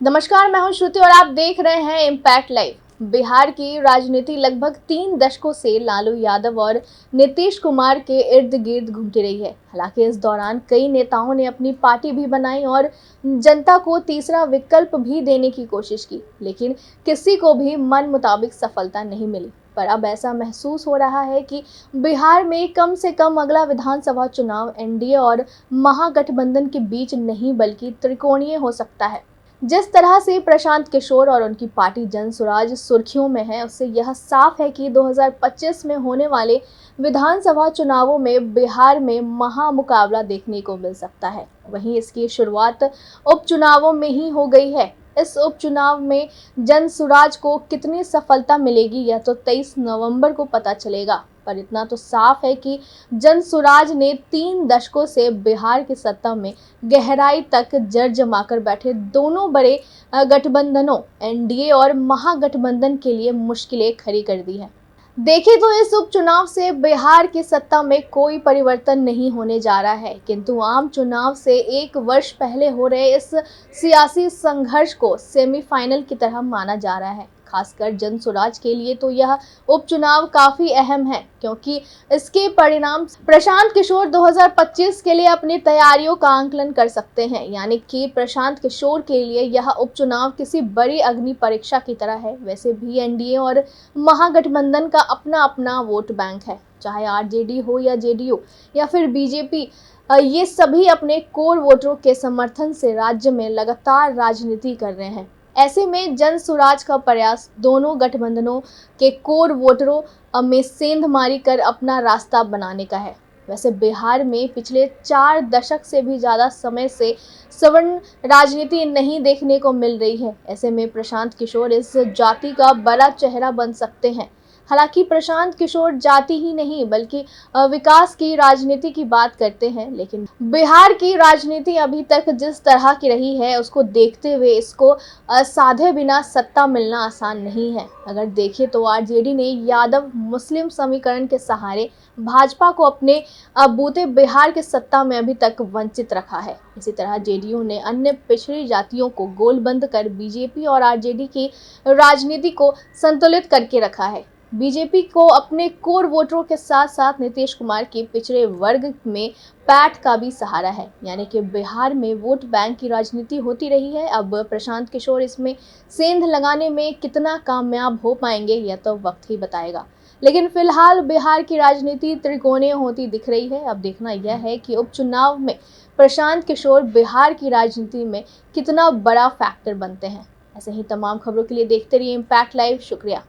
नमस्कार, मैं हूं श्रुति और आप देख रहे हैं इम्पैक्ट लाइव। बिहार की राजनीति लगभग 3 दशकों से लालू यादव और नीतीश कुमार के इर्द गिर्द घूमती रही है। हालांकि इस दौरान कई नेताओं ने अपनी पार्टी भी बनाई और जनता को तीसरा विकल्प भी देने की कोशिश की, लेकिन किसी को भी मन मुताबिक सफलता नहीं मिली। पर अब ऐसा महसूस हो रहा है कि बिहार में कम से कम अगला विधानसभा चुनाव एनडीए और महागठबंधन के बीच नहीं बल्कि त्रिकोणीय हो सकता है। जिस तरह से प्रशांत किशोर और उनकी पार्टी जनसुराज सुर्खियों में है, उससे यह साफ है कि 2025 में होने वाले विधानसभा चुनावों में बिहार में महामुकाबला देखने को मिल सकता है। वहीं इसकी शुरुआत उपचुनावों में ही हो गई है। इस उपचुनाव में जनसुराज को कितनी सफलता मिलेगी यह तो 23 नवंबर को पता चलेगा। पर इतना तो साफ है कि जनसुराज ने 3 दशकों से बिहार की सत्ता में गहराई तक जड़ जमाकर बैठे दोनों बड़े गठबंधनों एनडीए और महागठबंधन के लिए मुश्किलें खड़ी कर दी है। देखें तो इस उपचुनाव से बिहार की सत्ता में कोई परिवर्तन नहीं होने जा रहा है, किंतु आम चुनाव से 1 वर्ष पहले हो रहे इस सियासी संघर्ष को सेमीफाइनल की तरह माना जा रहा है। खासकर जनसुराज के लिए तो यह उपचुनाव काफी अहम है, क्योंकि इसके परिणाम प्रशांत किशोर 2025 के लिए अपनी तैयारियों का आंकलन कर सकते हैं। यानी कि प्रशांत किशोर के लिए यह उपचुनाव किसी बड़ी अग्नि परीक्षा की तरह है। वैसे भी एनडीए और महागठबंधन का अपना अपना वोट बैंक है, चाहे आरजेडी हो या जेडीयू या फिर बीजेपी। ये सभी अपने कोर वोटरों के समर्थन से राज्य में लगातार राजनीति कर रहे हैं। ऐसे में जनसुराज का प्रयास दोनों गठबंधनों के कोर वोटरों में सेंधमारी कर अपना रास्ता बनाने का है। वैसे बिहार में पिछले 4 दशक से भी ज्यादा समय से सवर्ण राजनीति नहीं देखने को मिल रही है। ऐसे में प्रशांत किशोर इस जाति का बड़ा चेहरा बन सकते हैं। हालांकि प्रशांत किशोर जाति ही नहीं बल्कि विकास की राजनीति की बात करते हैं, लेकिन बिहार की राजनीति अभी तक जिस तरह की रही है उसको देखते हुए इसको साधे बिना सत्ता मिलना आसान नहीं है। अगर देखें तो आरजेडी ने यादव मुस्लिम समीकरण के सहारे भाजपा को अपने बूते बिहार की सत्ता में अभी तक वंचित रखा है। इसी तरह जेडीयू ने अन्य पिछड़ी जातियों को गोलबंद कर बीजेपी और आरजेडी की राजनीति को संतुलित करके रखा है। बीजेपी को अपने कोर वोटरों के साथ साथ नीतीश कुमार के पिछड़े वर्ग में पैठ का भी सहारा है। यानी कि बिहार में वोट बैंक की राजनीति होती रही है। अब प्रशांत किशोर इसमें सेंध लगाने में कितना कामयाब हो पाएंगे यह तो वक्त ही बताएगा। लेकिन फिलहाल बिहार की राजनीति त्रिकोणीय होती दिख रही है। अब देखना यह है कि उपचुनाव में प्रशांत किशोर बिहार की राजनीति में कितना बड़ा फैक्टर बनते हैं। ऐसे ही तमाम खबरों के लिए देखते रहिए इम्पैक्ट लाइव। शुक्रिया।